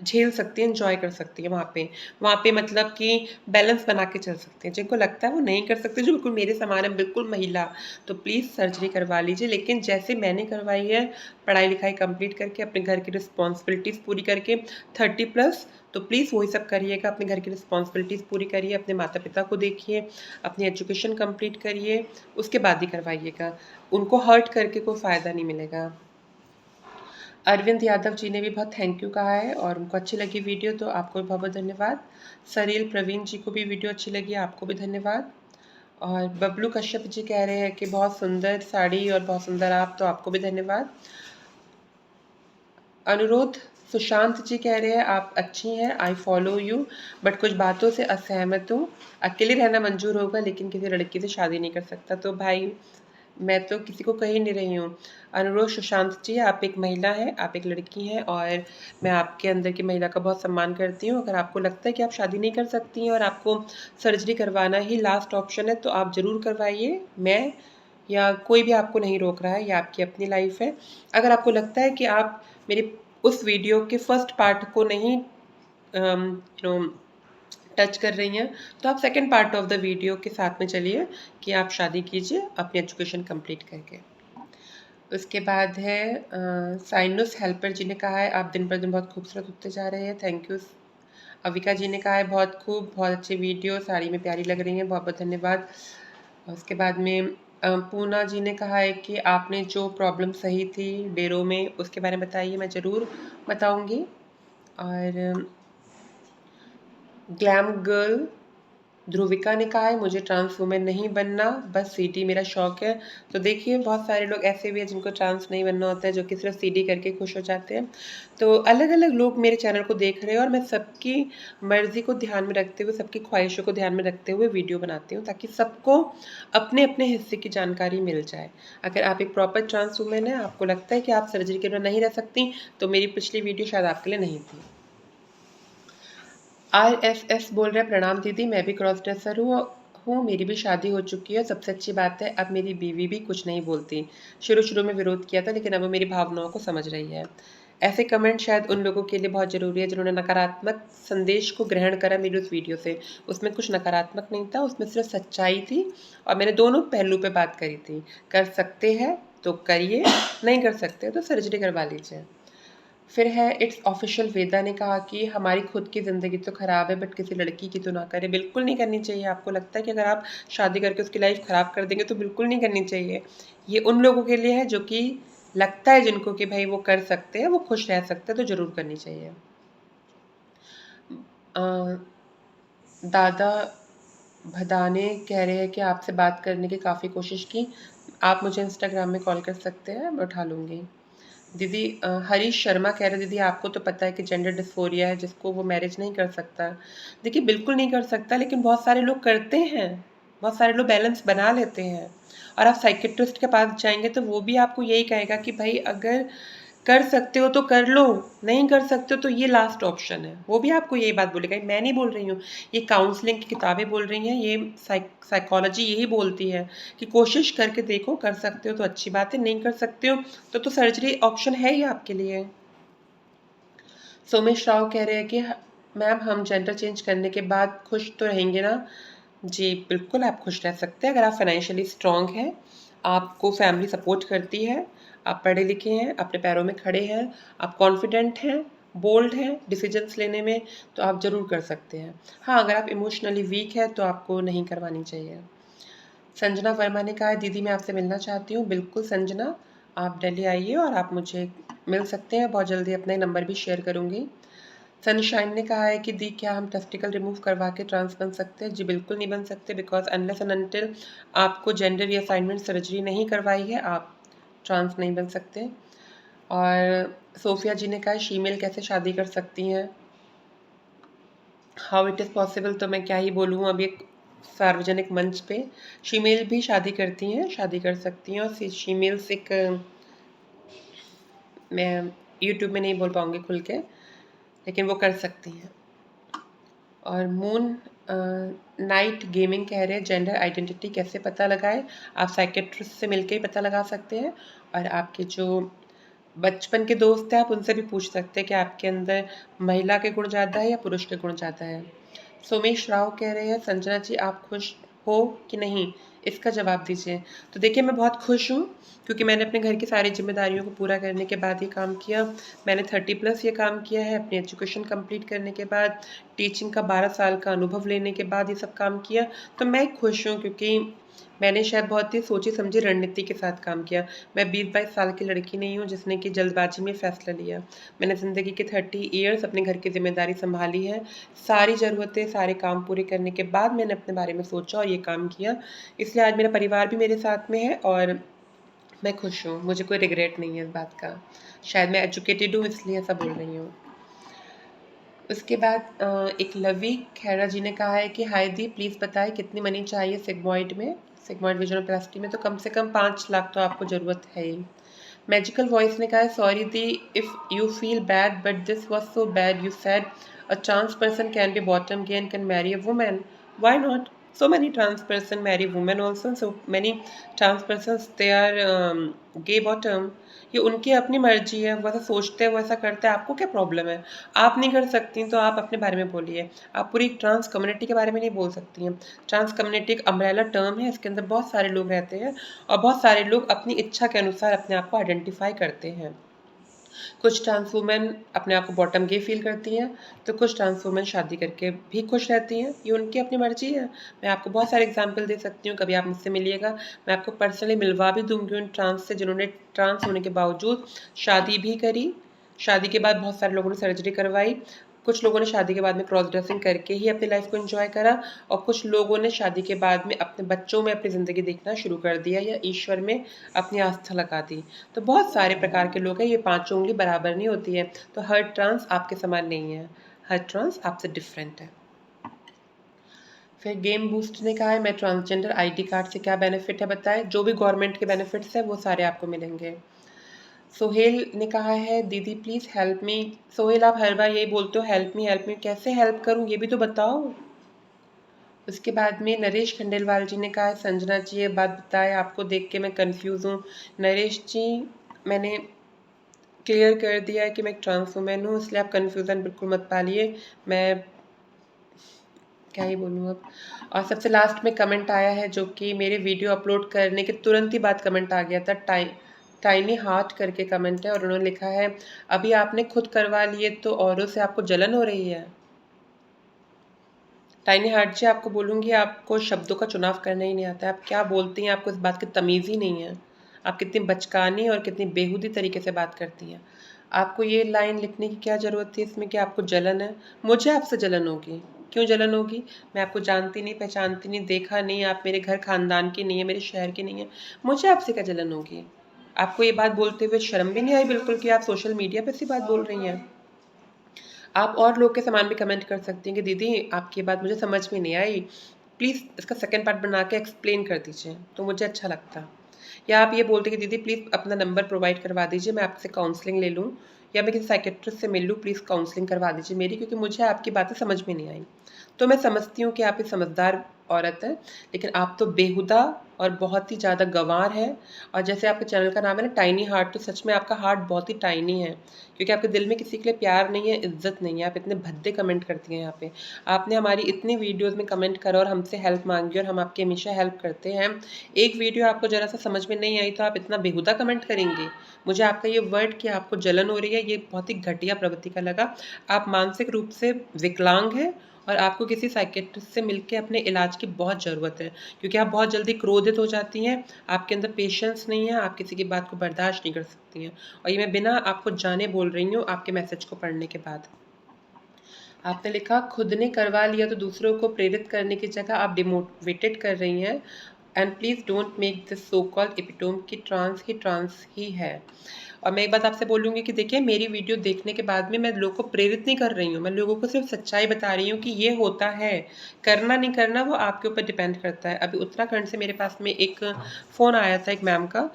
Speaker 1: झेल सकती है, एंजॉय कर सकती है वहाँ पे मतलब कि बैलेंस बना के चल सकते हैं। जिनको लगता है वो नहीं कर सकते, जो बिल्कुल मेरे समान है, बिल्कुल महिला, तो प्लीज़ सर्जरी करवा लीजिए। लेकिन जैसे मैंने करवाई है, पढ़ाई लिखाई कंप्लीट करके, अपने घर की रिस्पॉन्सिबिलिटीज़ पूरी करके 30+, तो प्लीज़ वही सब करिएगा। अपने घर की रिस्पॉन्सिबिलिटीज़ पूरी करिए, अपने माता पिता को देखिए, अपनी एजुकेशन कंप्लीट करिए, उसके बाद ही करवाइएगा। उनको हर्ट करके कोई फ़ायदा नहीं मिलेगा। अरविंद यादव जी ने भी बहुत थैंक यू कहा है और उनको अच्छी लगी वीडियो, तो आपको भी बहुत बहुत धन्यवाद। सरील प्रवीण जी को भी वीडियो अच्छी लगी, आपको भी धन्यवाद। और बबलू कश्यप जी कह रहे हैं कि बहुत सुंदर साड़ी और बहुत सुंदर आप, तो आपको भी धन्यवाद। अनुरोध सुशांत जी कह रहे हैं आप अच्छी हैं, आई फॉलो यू, बट कुछ बातों से असहमत हूँ। अकेले रहना मंजूर होगा लेकिन किसी लड़की से शादी नहीं कर सकता। तो भाई मैं तो किसी को कह ही नहीं रही हूँ। अनुरोध सुशांत जी, आप एक महिला हैं, आप एक लड़की हैं, और मैं आपके अंदर की महिला का बहुत सम्मान करती हूँ। अगर आपको लगता है कि आप शादी नहीं कर सकती हैं और आपको सर्जरी करवाना ही लास्ट ऑप्शन है, तो आप ज़रूर करवाइए। मैं या कोई भी आपको नहीं रोक रहा है, ये आपकी अपनी लाइफ है। अगर आपको लगता है कि आप मेरे उस वीडियो के फर्स्ट पार्ट को नहीं टच कर रही हैं, तो आप second part of the video के साथ में चलिए कि आप शादी कीजिए अपनी एजुकेशन कंप्लीट करके। उसके बाद है साइनस हेल्पर जी ने कहा है आप दिन पर दिन बहुत खूबसूरत होते जा रहे हैं, थैंक यू। अविका जी ने कहा है बहुत खूब, बहुत अच्छी वीडियो, साड़ी में प्यारी लग रही हैं, बहुत बहुत धन्यवाद। उसके बाद में पूना जी ने कहा है कि आपने जो प्रॉब्लम सही थी डेरों में उसके बारे में बताइए, मैं ज़रूर बताऊंगी। और ग्लैम गर्ल ध्रुविका ने कहा है मुझे ट्रांस वुमेन नहीं बनना, बस सीडी मेरा शौक है। तो देखिए बहुत सारे लोग ऐसे भी हैं जिनको ट्रांस नहीं बनना होता है, जो कि सिर्फ सीडी करके खुश हो जाते हैं। तो अलग अलग लोग मेरे चैनल को देख रहे हैं और मैं सबकी मर्जी को ध्यान में रखते हुए, सबकी ख्वाहिशों को ध्यान में रखते हुए वीडियो बनाती हूँ, ताकि सबको अपने अपने हिस्से की जानकारी मिल जाए। अगर आप एक प्रॉपर ट्रांस वुमेन है, आपको लगता है कि आप सर्जरी के बिना नहीं रह सकती, तो मेरी पिछली वीडियो शायद आपके लिए नहीं थी। RSS बोल रहे हैं प्रणाम दीदी, मैं भी क्रॉस ड्रेसर हूँ, मेरी भी शादी हो चुकी है, सबसे अच्छी बात है अब मेरी बीवी भी कुछ नहीं बोलती। शुरू में विरोध किया था, लेकिन अब वो मेरी भावनाओं को समझ रही है। ऐसे कमेंट शायद उन लोगों के लिए बहुत ज़रूरी है जिन्होंने नकारात्मक संदेश को ग्रहण करा मेरी उस वीडियो से। उसमें कुछ नकारात्मक नहीं था, उसमें सिर्फ सच्चाई थी और मैंने दोनों पहलू पे बात करी थी। कर सकते हैं तो करिए, नहीं कर सकते तो सर्जरी करवा लीजिए। फिर है इट्स ऑफिशियल, वेदा ने कहा कि हमारी खुद की ज़िंदगी तो ख़राब है, बट किसी लड़की की तो ना करें। बिल्कुल नहीं करनी चाहिए। आपको लगता है कि अगर आप शादी करके उसकी लाइफ ख़राब कर देंगे, तो बिल्कुल नहीं करनी चाहिए। ये उन लोगों के लिए है जो कि लगता है जिनको कि भाई वो कर सकते हैं, वो खुश रह सकते हैं, तो ज़रूर करनी चाहिए। दादा भदाने कह रहे हैं कि आपसे बात करने की काफ़ी कोशिश की, आप मुझे इंस्टाग्राम में कॉल कर सकते हैं, मैं उठा लूँगी। दीदी हरीश शर्मा कह रहे दीदी आपको तो पता है कि जेंडर डिस्फोरिया है, जिसको वो मैरिज नहीं कर सकता। देखिए बिल्कुल नहीं कर सकता, लेकिन बहुत सारे लोग करते हैं, बहुत सारे लोग बैलेंस बना लेते हैं। और आप साइकेट्रिस्ट के पास जाएंगे तो वो भी आपको यही कहेगा कि भाई अगर कर सकते हो तो कर लो, नहीं कर सकते हो तो ये लास्ट ऑप्शन है। वो भी आपको यही बात बोलेगा, मैं नहीं बोल रही हूँ, ये काउंसलिंग की किताबें बोल रही हैं, ये साइकोलॉजी यही बोलती है कि कोशिश करके देखो, कर सकते हो तो अच्छी बात है, नहीं कर सकते हो तो सर्जरी ऑप्शन है ही आपके लिए। सोमेश राव कह रहे हैं कि मैम हम जेंडर चेंज करने के बाद खुश तो रहेंगे ना? जी, बिल्कुल आप खुश रह सकते हैं अगर आप फाइनेंशियली स्ट्रॉन्ग हैं, आपको फैमिली सपोर्ट करती है, आप पढ़े लिखे हैं, अपने पैरों में खड़े हैं, आप कॉन्फिडेंट हैं, बोल्ड हैं डिसीजंस लेने में, तो आप ज़रूर कर सकते हैं। हाँ, अगर आप इमोशनली वीक हैं तो आपको नहीं करवानी चाहिए। संजना वर्मा ने कहा है दीदी मैं आपसे मिलना चाहती हूँ। बिल्कुल संजना, आप दिल्ली आइए और आप मुझे मिल सकते हैं, बहुत जल्दी अपना नंबर भी शेयर करूँगी। सनशाइन ने कहा है कि दी क्या हम टेस्टिकल रिमूव करवा के ट्रांस बन सकते हैं? जी बिल्कुल नहीं बन सकते, बिकॉज़ अनलेस एंड अनटिल आपको जेंडर रीअसाइनमेंट सर्जरी नहीं करवाई है, आप ट्रांस नहीं बन सकते। और सोफिया जी ने कहा शीमेल कैसे शादी कर सकती हैं? हाउ इट इज़ पॉसिबल, तो मैं क्या ही बोलूँ अब एक सार्वजनिक मंच पे। शीमेल भी शादी करती हैं, शादी कर सकती हैं, और शीमेल्स एक मैं यूट्यूब में नहीं बोल पाऊँगी खुल के, लेकिन वो कर सकती हैं। और मून नाइट गेमिंग कह रहे हैं जेंडर आइडेंटिटी कैसे पता लगाए? आप साइकेट्रिस्ट से मिलके ही पता लगा सकते हैं, और आपके जो बचपन के दोस्त हैं आप उनसे भी पूछ सकते हैं कि आपके अंदर महिला के गुण ज़्यादा है या पुरुष के गुण ज़्यादा है। सोमेश राव कह रहे हैं संजना जी आप खुश हो कि नहीं, इसका जवाब दीजिए। तो देखिए मैं बहुत खुश हूँ, क्योंकि मैंने अपने घर की सारी जिम्मेदारियों को पूरा करने के बाद ये काम किया। मैंने 30+ ये काम किया है, अपनी एजुकेशन कंप्लीट करने के बाद, टीचिंग का 12 साल का अनुभव लेने के बाद ये सब काम किया। तो मैं खुश हूँ, क्योंकि मैंने शायद बहुत ही सोची समझी रणनीति के साथ काम किया। मैं 20-22 साल की लड़की नहीं हूँ जिसने कि जल्दबाजी में फ़ैसला लिया। मैंने ज़िंदगी के 30 इयर्स अपने घर की ज़िम्मेदारी सँभाली है। सारी ज़रूरतें, सारे काम पूरे करने के बाद मैंने अपने बारे में सोचा और ये काम किया। इसलिए आज मेरा परिवार भी मेरे साथ में है और मैं खुश हूँ। मुझे कोई रिग्रेट नहीं है इस बात का। शायद मैं एजुकेटेड हूँ इसलिए ऐसा बोल रही हूँ। उसके बाद एक लवी खैरा जी ने कहा है कि हाय दी प्लीज़ बताएं कितनी मनी चाहिए सिग्मॉइड में, सिग्मॉइड विजनोप्लास्टी में? तो कम से कम 5 लाख तो आपको ज़रूरत है ही। मैजिकल वॉइस ने कहा है सॉरी दी if you feel bad but this was so bad, you said a trans person can be bottom gay and can marry a woman, why not? So many trans person marry women also, so many trans persons they are gay bottom. ये उनकी अपनी मर्जी है, वो ऐसा सोचते हैं, वो ऐसा करते हैं, आपको क्या प्रॉब्लम है? आप नहीं कर सकती तो आप अपने बारे में बोलिए। आप पूरी ट्रांस कम्युनिटी के बारे में नहीं बोल सकती हैं। ट्रांस कम्युनिटी एक अम्ब्रेला टर्म है, इसके अंदर बहुत सारे लोग रहते हैं और बहुत सारे लोग अपनी इच्छा के अनुसार अपने आप को आइडेंटिफ़ाई करते हैं। कुछ ट्रांस वुमेन अपने आप को बॉटम गे फ़ील करती हैं, तो कुछ ट्रांस वुमेन शादी करके भी खुश रहती हैं। ये उनकी अपनी मर्ज़ी है। मैं आपको बहुत सारे एग्ज़ाम्पल दे सकती हूँ, कभी आप मुझसे मिलिएगा, मैं आपको पर्सनली मिलवा भी दूँगी उन ट्रांस से जिन्होंने ट्रांस होने के बावजूद शादी भी करी, शादी के बाद बहुत सारे लोगों ने सर्जरी करवाई, कुछ लोगों ने शादी के बाद में क्रॉस ड्रेसिंग करके ही अपनी लाइफ़ को एन्जॉय करा, और कुछ लोगों ने शादी के बाद में अपने बच्चों में अपनी ज़िंदगी देखना शुरू कर दिया या ईश्वर में अपनी आस्था लगा दी। तो बहुत सारे प्रकार के लोग हैं, ये पाँचों उँगली बराबर नहीं होती है, तो हर ट्रांस आपके समान नहीं है, हर ट्रांस आपसे डिफरेंट है। फिर गेम बूस्ट ने कहा है मैं ट्रांसजेंडर आईडी कार्ड से क्या बेनिफिट है बताएं? जो भी गवर्नमेंट के बेनिफिट्स हैं वो सारे आपको मिलेंगे। सोहेल ने कहा है दीदी प्लीज़ हेल्प मी। सोहेल आप हर बार यही बोलते हो हेल्प मी, कैसे हेल्प करूँ ये भी तो बताओ। उसके बाद में नरेश खंडेलवाल जी ने कहा है संजना जी ये बात बताएं, आपको देख के मैं कंफ्यूज हूँ। नरेश जी मैंने क्लियर कर दिया है कि मैं एक ट्रांस वुमेन हूँ, इसलिए आप कन्फ्यूज़न बिल्कुल मत पालिए। मैं क्या ही बोलूँ अब। और सबसे लास्ट में कमेंट आया है जो कि मेरे वीडियो अपलोड करने के तुरंत ही बाद कमेंट आ गया था, टाइनी हार्ट करके कमेंट है, और उन्होंने लिखा है अभी आपने खुद करवा लिए तो औरों से आपको जलन हो रही है। टाइनी हार्ट जी आपको बोलूँगी आपको शब्दों का चुनाव करना ही नहीं आता है, आप क्या बोलती हैं आपको इस बात की तमीज़ ही नहीं है। आप कितनी बचकानी और कितनी बेहूदी तरीके से बात करती हैं। आपको ये लाइन लिखने की क्या ज़रूरत थी इसमें कि आपको जलन है? मुझे आपसे जलन होगी। क्यों जलन होगी? मैं आपको जानती नहीं, पहचानती नहीं, देखा नहीं, आप मेरे घर ख़ानदान की नहीं है, मेरे शहर की नहीं है। मुझे आपसे क्या जलन होगी? आपको ये बात बोलते हुए शर्म भी नहीं आई बिल्कुल कि आप सोशल मीडिया पे ऐसी बात बोल रही हैं? आप और लोग के सामान भी कमेंट कर सकती हैं कि दीदी आपकी ये बात मुझे समझ में नहीं आई, प्लीज़ इसका सेकंड पार्ट बना के एक्सप्लेन कर दीजिए, तो मुझे अच्छा लगता। या आप ये बोलते कि दीदी प्लीज़ अपना नंबर प्रोवाइड करवा दीजिए, मैं आपसे काउंसलिंग ले लूँ, या मैं किसी साइकियाट्रिस्ट से मिल लूँ, प्लीज़ काउंसलिंग करवा दीजिए मेरी, क्योंकि मुझे आपकी बातें समझ में नहीं आई। तो मैं समझती हूँ कि आप एक समझदार औरत है, लेकिन आप तो बेहुदा और बहुत ही ज़्यादा गँवार हैं। और जैसे आपके चैनल का नाम है ना टाइनी हार्ट, तो सच में आपका हार्ट बहुत ही टाइनी है, क्योंकि आपके दिल में किसी के लिए प्यार नहीं है, इज़्ज़त नहीं है। आप इतने भद्दे कमेंट करती हैं यहाँ पे। आपने हमारी इतनी वीडियोज़ में कमेंट करा और हमसे हेल्प माँगी और हम आपकी हमेशा हेल्प करते हैं। एक वीडियो आपको ज़रा-सा समझ में नहीं आई तो आप इतना बेहुदा कमेंट करेंगे? मुझे आपका ये वर्ड कि आपको जलन हो रही है, ये बहुत ही घटिया प्रवृत्ति का लगा। आप मानसिक रूप से विकलांग हैं और आपको किसी साइकियाट्रिस्ट से मिलके अपने इलाज की बहुत ज़रूरत है, क्योंकि आप बहुत जल्दी क्रोधित हो जाती हैं, आपके अंदर पेशेंस नहीं है, आप किसी की बात को बर्दाश्त नहीं कर सकती हैं। और ये मैं बिना आपको जाने बोल रही हूँ आपके मैसेज को पढ़ने के बाद। आपने लिखा खुद ने करवा लिया तो दूसरों को प्रेरित करने की जगह आप डिमोटिवेटेड कर रही हैं। And please don't make this so called epitome की ट्रांस ही है। और मैं एक बात आपसे बोलूँगी कि देखिए, मेरी वीडियो देखने के बाद में मैं लोगों को प्रेरित नहीं कर रही हूँ, मैं लोगों को सिर्फ सच्चाई बता रही हूँ कि ये होता है। करना नहीं करना वो आपके ऊपर डिपेंड करता है। अभी उत्तराखंड से मेरे पास में एक फ़ोन आया था एक मैम का।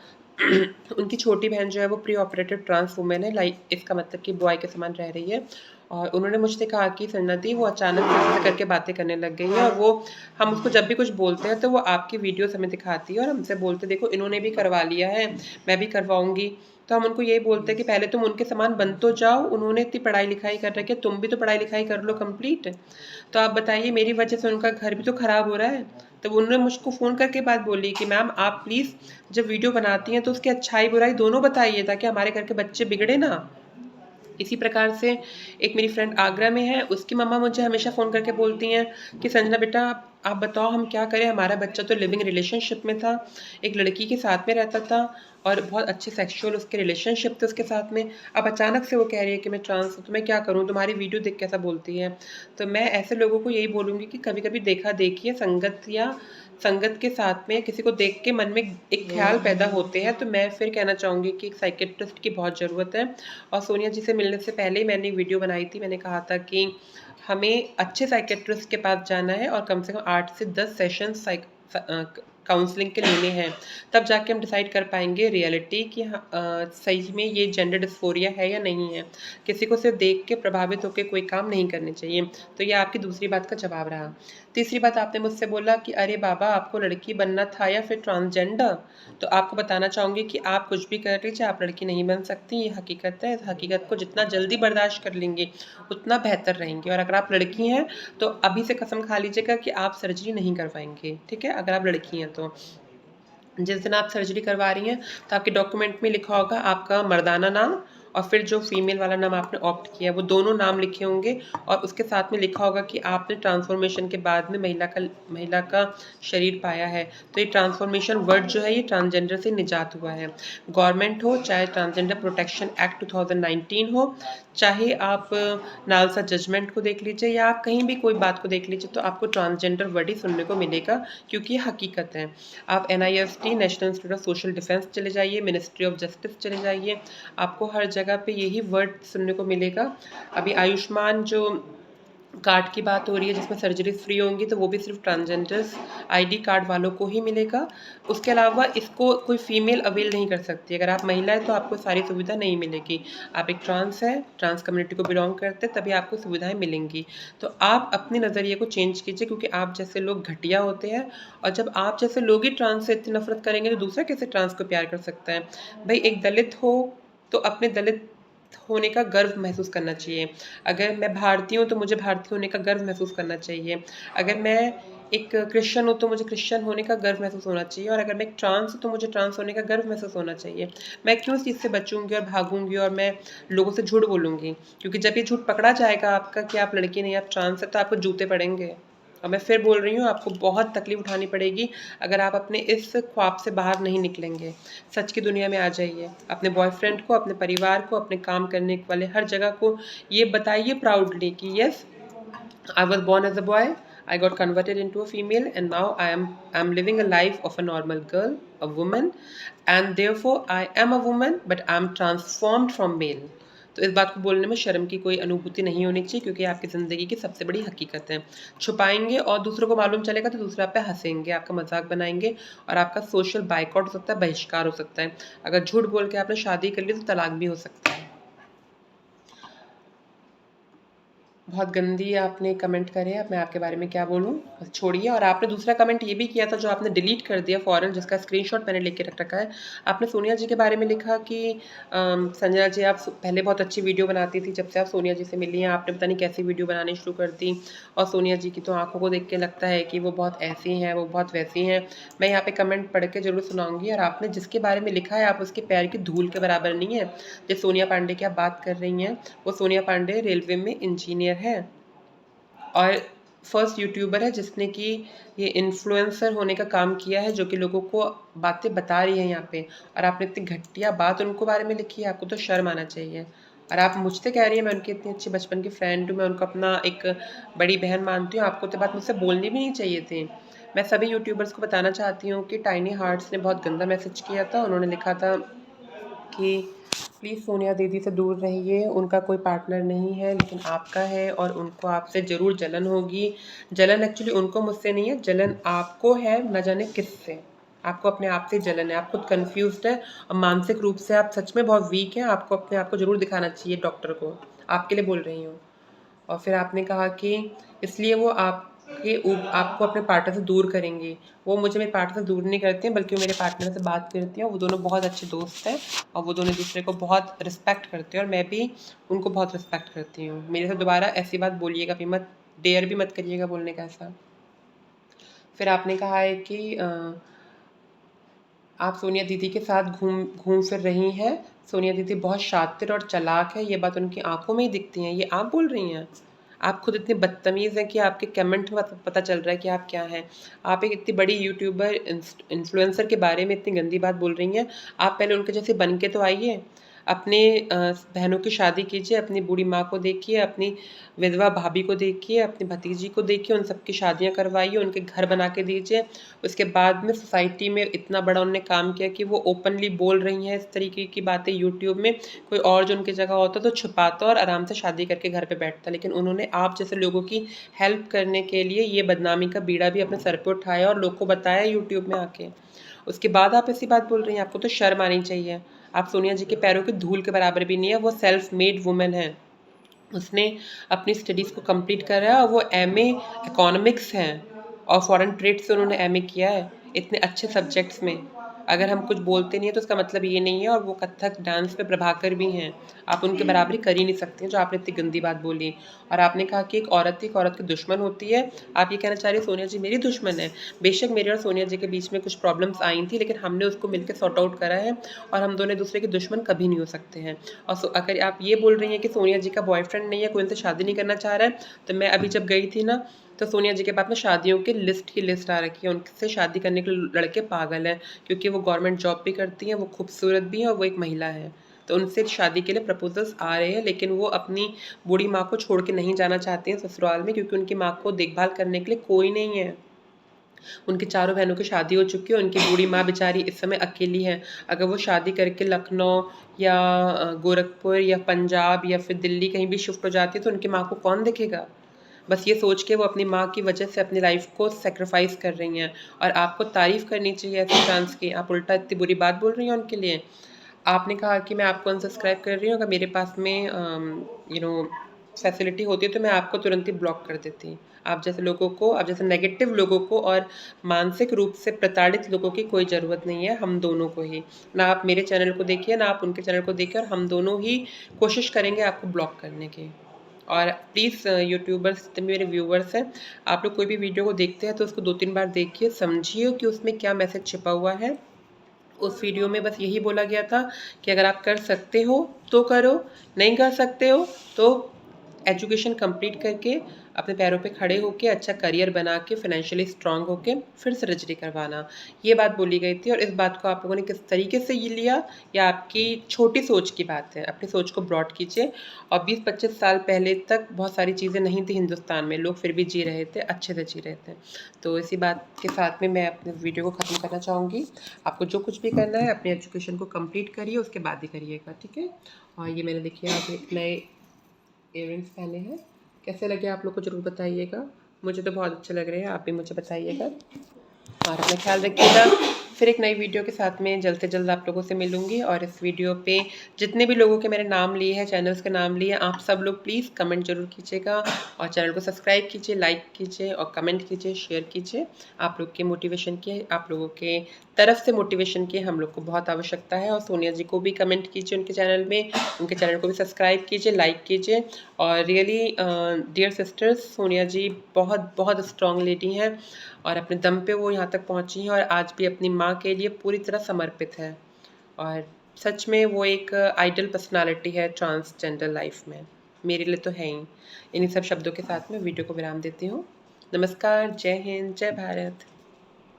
Speaker 1: उनकी छोटी बहन जो है वो प्री ऑपरेटिव ट्रांस वुमेन है, लाइक इसका मतलब कि बॉय के समान रह रही है। और उन्होंने मुझसे कहा कि सन्नति वो अचानक से ऐसे करके बातें करने लग गई है, और वो हम उसको जब भी कुछ बोलते हैं तो वो आपकी वीडियोस हमें दिखाती है और हमसे बोलते देखो इन्होंने भी करवा लिया है, मैं भी करवाऊंगी। तो हम उनको यही बोलते हैं कि पहले तुम उनके समान बन तो जाओ, उन्होंने इतनी पढ़ाई लिखाई कर रखी है, तुम भी तो पढ़ाई लिखाई कर लो कंप्लीट। तो आप बताइए, मेरी वजह से उनका घर भी तो खराब हो रहा है। तब उन्होंने मुझको फ़ोन करके बात बोली कि मैम आप प्लीज़ जब वीडियो बनाती हैं तो उसकी अच्छाई बुराई दोनों बताइए, ताकि हमारे घर के बच्चे बिगड़े ना। इसी प्रकार से एक मेरी फ्रेंड आगरा में है, उसकी मम्मा मुझे हमेशा फ़ोन करके बोलती हैं कि संजना बेटा आप बताओ हम क्या करें, हमारा बच्चा तो लिविंग रिलेशनशिप में था, एक लड़की के साथ में रहता था और बहुत अच्छे सेक्सुअल उसके रिलेशनशिप थे उसके साथ में। अब अचानक से वो कह रही है कि मैं ट्रांस हूँ, तो मैं क्या करूँ? तुम्हारी वीडियो देख के ऐसा बोलती है। तो मैं ऐसे लोगों को यही बोलूँगी कि कभी-कभी देखा-देखी या संगत के साथ में किसी को देख के मन में एक ख़्याल पैदा होते हैं, तो मैं फिर कहना चाहूँगी कि एक साइकियाट्रिस्ट की बहुत ज़रूरत है। और सोनिया जी से मिलने से पहले ही मैंने वीडियो बनाई थी, मैंने कहा था कि हमें अच्छे साइकियाट्रिस्ट के पास जाना है और कम से कम 8 से 10 सेशंस काउंसलिंग के लेने हैं, तब जाके हम डिसाइड कर पाएंगे रियलिटी कि हाँ, सही में ये जेंडर डिस्फोरिया है या नहीं है। किसी को सिर्फ देख के प्रभावित होकर कोई काम नहीं करने चाहिए। तो ये आपकी दूसरी बात का जवाब रहा। तीसरी बात आपने मुझसे बोला कि अरे बाबा आपको लड़की बनना था या फिर ट्रांसजेंडर। तो आपको बताना चाहूँगी कि आप कुछ भी कर लीजिए, आप लड़की नहीं बन सकती, ये हकीकत है। इस हकीकत को जितना जल्दी बर्दाश्त कर लेंगे उतना बेहतर रहेंगे। और अगर आप लड़की हैं तो अभी से कसम खा लीजिएगा कि आप सर्जरी नहीं करवाएंगे, ठीक है? अगर आप लड़की हैं तो जिस दिन आप सर्जरी करवा रही हैं तो आपके डॉक्यूमेंट में लिखा होगा आपका मर्दाना नाम और फिर जो फीमेल वाला नाम आपने ऑप्ट किया है वो दोनों नाम लिखे होंगे, और उसके साथ में लिखा होगा कि आपने ट्रांसफॉर्मेशन के बाद में महिला का शरीर पाया है। तो ये ट्रांसफॉर्मेशन वर्ड जो है ये ट्रांसजेंडर से निजात हुआ है। गवर्नमेंट हो चाहे ट्रांसजेंडर प्रोटेक्शन एक्ट 2019 हो, चाहे आप नालसा जजमेंट को देख लीजिए या आप कहीं भी कोई बात को देख लीजिए, तो आपको ट्रांसजेंडर वर्ड ही सुनने को मिलेगा, क्योंकि ये हकीकत है। आप NIST national institute of social defence चले जाइए, मिनिस्ट्री ऑफ जस्टिस चले जाइए, आपको हर जगह पे यही वर्ड सुनने को मिलेगा। अभी आयुष्मान जो कार्ड की बात हो रही है जिसमें सर्जरी फ्री होंगी, तो वो भी सिर्फ ट्रांसजेंडर्स ID कार्ड वालों को ही मिलेगा। उसके अलावा इसको कोई फीमेल अवेल नहीं कर सकती। अगर आप महिला है तो आपको सारी सुविधा नहीं मिलेगी। आप एक ट्रांस है, ट्रांस कम्युनिटी को बिलोंग करते हैं, तभी आपको सुविधाएं मिलेंगी। तो आप अपने नज़रिए को चेंज कीजिए, क्योंकि आप जैसे लोग घटिया होते हैं, और जब आप जैसे लोग ही ट्रांस से इतनी नफरत करेंगे तो दूसरा कैसे ट्रांस को प्यार कर सकता है? भाई एक दलित हो तो अपने दलित होने का गर्व महसूस करना चाहिए। अगर मैं भारतीय हूँ तो मुझे भारतीय होने का गर्व महसूस करना चाहिए। अगर मैं एक क्रिश्चियन हूँ तो मुझे क्रिश्चियन होने का गर्व महसूस होना चाहिए, और अगर मैं एक ट्रांस हूँ तो मुझे ट्रांस होने का गर्व महसूस होना चाहिए। मैं क्यों इस चीज़ से बचूँगी और भागूँगी और मैं लोगों से झूठ बोलूँगी? क्योंकि जब ये झूठ पकड़ा जाएगा आपका कि आप लड़की नहीं आप ट्रांस है, तो आपको जूते पड़ेंगे। और मैं फिर बोल रही हूँ, आपको बहुत तकलीफ उठानी पड़ेगी अगर आप अपने इस ख्वाब से बाहर नहीं निकलेंगे। सच की दुनिया में आ जाइए। अपने बॉयफ्रेंड को, अपने परिवार को, अपने काम करने वाले हर जगह को ये बताइए प्राउडली कि yes, I was born as a boy, I got converted into a female, and now I'm living a life of a normal girl, a woman, and therefore I am a woman, but I'm transformed from male. तो इस बात को बोलने में शर्म की कोई अनुभूति नहीं होनी चाहिए, क्योंकि आपकी ज़िंदगी की सबसे बड़ी हकीकत है। छुपाएंगे और दूसरों को मालूम चलेगा तो दूसरे आप पे हंसेंगे, आपका मजाक बनाएंगे, और आपका सोशल बाइकआउट हो सकता है, बहिष्कार हो सकता है। अगर झूठ बोल के आपने शादी कर ली तो तलाक भी हो सकता है। बहुत गंदी आपने कमेंट करे। अब मैं आपके बारे में क्या बोलूँ, बस छोड़िए। और आपने दूसरा कमेंट ये भी किया था जो आपने डिलीट कर दिया फ़ौरन, जिसका स्क्रीनशॉट मैंने लेके रख रखा है। आपने सोनिया जी के बारे में लिखा कि संजना जी आप पहले बहुत अच्छी वीडियो बनाती थी, जब से आप सोनिया जी से मिली हैं आपने पता नहीं कैसी वीडियो बनानी शुरू कर दी, और सोनिया जी की तो आंखों को देख के लगता है कि वो बहुत ऐसी हैं, वो बहुत वैसी हैं। मैं यहाँ पे कमेंट पढ़ के ज़रूर सुनाऊंगी। और आपने जिसके बारे में लिखा है आप उसके पैर की धूल के बराबर नहीं है। जिस सोनिया पांडे की आप बात कर रही हैं, वो सोनिया पांडे रेलवे में इंजीनियर है और फर्स्ट यूट्यूबर है जिसने कि ये इन्फ्लुएंसर होने का काम किया है, जो कि लोगों को बातें बता रही है यहाँ पे। और आपने इतनी घटिया बात उनको बारे में लिखी है, आपको तो शर्म आना चाहिए। और आप मुझसे कह रही हैं मैं उनकी इतनी अच्छी बचपन की फ्रेंड हूँ, मैं उनको अपना एक बड़ी बहन मानती हूँ, आपको तो बात मुझसे बोलनी भी नहीं चाहिए थी। मैं सभी यूट्यूबर्स को बताना चाहती हूँ कि टाइनी हार्ट्स ने बहुत गंदा मैसेज किया था। उन्होंने लिखा था कि प्लीज़ सोनिया दीदी से दूर रहिए, उनका कोई पार्टनर नहीं है लेकिन आपका है और उनको आपसे ज़रूर जलन होगी। जलन एक्चुअली उनको मुझसे नहीं है, जलन आपको है, न जाने किससे। आपको अपने आप से जलन है, आप खुद कन्फ्यूज़्ड हैं और मानसिक रूप से आप सच में बहुत वीक हैं। आपको अपने आप को ज़रूर दिखाना चाहिए डॉक्टर को, आपके लिए बोल रही हूँ। और फिर आपने कहा कि इसलिए वो आपको अपने पार्टनर से दूर करेंगी। वो मुझे मेरे पार्टनर से दूर नहीं करती हैं, बल्कि वो मेरे पार्टनर से बात करती हैं। वो दोनों बहुत अच्छे दोस्त हैं और वो दोनों दूसरे को बहुत रिस्पेक्ट करते हैं और मैं भी उनको बहुत रिस्पेक्ट करती हूँ। मेरे से दोबारा ऐसी बात बोलिएगा भी मत, डेयर भी मत करिएगा बोलने का ऐसा। फिर आपने कहा है कि आप सोनिया दीदी के साथ घूम घूम फिर रही हैं। सोनिया दीदी बहुत शातिर और चालाक है, ये बात उनकी आंखों में ही दिखती है। ये आप बोल रही हैं? आप खुद इतनी बदतमीज़ हैं कि आपके कमेंट में पता चल रहा है कि आप क्या हैं। आप एक इतनी बड़ी यूट्यूबर इन्फ्लुएंसर के बारे में इतनी गंदी बात बोल रही हैं। आप पहले उनके जैसे बन के तो आइए। अपने बहनों की शादी कीजिए, अपनी बूढ़ी माँ को देखिए, अपनी विधवा भाभी को देखिए, अपनी भतीजी को देखिए, उन सबकी शादियाँ करवाइए, उनके घर बना के दीजिए। उसके बाद में सोसाइटी में इतना बड़ा उन्होंने काम किया कि वो ओपनली बोल रही हैं इस तरीके की बातें यूट्यूब में। कोई और जो उनकी जगह होता तो छुपाता और आराम से शादी करके घर पे बैठता, लेकिन उन्होंने आप जैसे लोगों की हेल्प करने के लिए ये बदनामी का बीड़ा भी अपने सर पे उठाया और लोग को बताया यूट्यूब में आके। उसके बाद आप ऐसी बात बोल रही हैं, आपको तो शर्म आनी चाहिए। आप सोनिया जी के पैरों की धूल के बराबर भी नहीं है। वो सेल्फ मेड वुमन है, उसने अपनी स्टडीज़ को कंप्लीट करा है और वो एमए इकोनॉमिक्स हैं और फॉरेन ट्रेड से उन्होंने एमए किया है इतने अच्छे सब्जेक्ट्स में। अगर हम कुछ बोलते नहीं हैं तो उसका मतलब ये नहीं है। और वो कथक डांस में प्रभाकर भी हैं, आप उनकी बराबरी कर ही नहीं सकते हैं जो आपने इतनी गंदी बात बोली। और आपने कहा कि एक औरत की दुश्मन होती है। आप ये कहना चाह रही सोनिया जी मेरी दुश्मन है? बेशक मेरे और सोनिया जी के बीच में कुछ प्रॉब्लम्स आई थी, लेकिन हमने उसको मिलकर सॉर्ट आउट करा है और हम दोनों दूसरे के दुश्मन कभी नहीं हो सकते हैं। और अगर आप ये बोल रही हैं कि सोनिया जी का बॉयफ्रेंड नहीं है, कोई उनसे शादी नहीं करना चाह रहा है, तो मैं अभी जब गई थी ना, तो सोनिया जी के पास में शादियों की लिस्ट आ रखी है। उनसे शादी करने के लिए लड़के पागल हैं, क्योंकि वो गवर्नमेंट जॉब भी करती हैं, वो खूबसूरत भी हैं और वो एक महिला है। तो उनसे शादी के लिए प्रपोजल्स आ रहे हैं, लेकिन वो अपनी बूढ़ी माँ को छोड़ के नहीं जाना चाहती हैं ससुराल में, क्योंकि उनकी माँ को देखभाल करने के लिए कोई नहीं है। उनकी चारों बहनों की शादी हो चुकी है, उनकी बूढ़ी माँ बेचारी इस समय अकेली है। अगर वो शादी करके लखनऊ या गोरखपुर या पंजाब या फिर दिल्ली कहीं भी शिफ्ट हो जाती है तो उनकी माँ को कौन देखेगा? बस ये सोच के वो अपनी माँ की वजह से अपनी लाइफ को सैक्रिफाइस कर रही हैं। और आपको तारीफ़ करनी चाहिए ऐसे चांस की, आप उल्टा इतनी बुरी बात बोल रही हैं उनके लिए। आपने कहा कि मैं आपको अनसब्सक्राइब कर रही हूँ, अगर मेरे पास में फैसिलिटी होती है तो मैं आपको तुरंत ही ब्लॉक कर देती। आप जैसे नेगेटिव लोगों को और मानसिक रूप से प्रताड़ित लोगों की कोई ज़रूरत नहीं है, हम दोनों को ही। ना आप मेरे चैनल को देखिए, ना आप उनके चैनल को देखिए, और हम दोनों ही कोशिश करेंगे आपको ब्लॉक करने की। और प्लीज़ यूट्यूबर्स जितने भी मेरे व्यूवर्स हैं, आप लोग कोई भी वीडियो को देखते हैं तो उसको 2-3 बार देखिए, समझिए कि उसमें क्या मैसेज छिपा हुआ है। उस वीडियो में बस यही बोला गया था कि अगर आप कर सकते हो तो करो, नहीं कर सकते हो तो एजुकेशन कंप्लीट करके अपने पैरों पे खड़े होके अच्छा करियर बना के फाइनेंशियली स्ट्रांग होके फिर सर्जरी करवाना। ये बात बोली गई थी और इस बात को आप लोगों ने किस तरीके से ये लिया, या आपकी छोटी सोच की बात है। अपनी सोच को ब्रॉड कीजिए। और 20-25 साल पहले तक बहुत सारी चीज़ें नहीं थी हिंदुस्तान में, लोग फिर भी जी रहे थे, अच्छे से जी रहे थे। तो इसी बात के साथ में मैं अपने वीडियो को ख़त्म करना चाहूँगी। आपको जो कुछ भी करना है अपने एजुकेशन को कंप्लीट करिए, उसके बाद ही करिएगा, ठीक है? और ये मैंने देखिए आप एक नए इयररिंग्स पहने हैं, कैसे लगे आप लोग को ज़रूर बताइएगा। मुझे तो बहुत अच्छे लग रहे हैं, आप भी मुझे बताइएगा। और अपना ख्याल रखिएगा, फिर एक नई वीडियो के साथ में जल्द से जल्द आप लोगों से मिलूँगी। और इस वीडियो पे जितने भी लोगों के मैंने नाम लिए हैं, चैनल्स के नाम लिए, आप सब लोग प्लीज़ कमेंट ज़रूर कीजिएगा और चैनल को सब्सक्राइब कीजिए, लाइक कीजिए और कमेंट कीजिए, शेयर कीजिए। आप लोग के मोटिवेशन की, आप लोगों के तरफ से मोटिवेशन की हम लोग को बहुत आवश्यकता है। और सोनिया जी को भी कमेंट कीजिए उनके चैनल में, उनके चैनल को भी सब्सक्राइब कीजिए, लाइक कीजिए। और रियली डियर सिस्टर्स, सोनिया जी बहुत बहुत स्ट्रॉन्ग लेडी हैं और अपने दम पे वो यहाँ तक पहुँची हैं और आज भी अपनी माँ के लिए पूरी तरह समर्पित है। और सच में वो एक आइडल पर्सनालिटी है ट्रांसजेंडर लाइफ में, मेरे लिए तो है ही। इन्हीं सब शब्दों के साथ में वीडियो को विराम देती हूँ। नमस्कार, जय हिंद, जय भारत।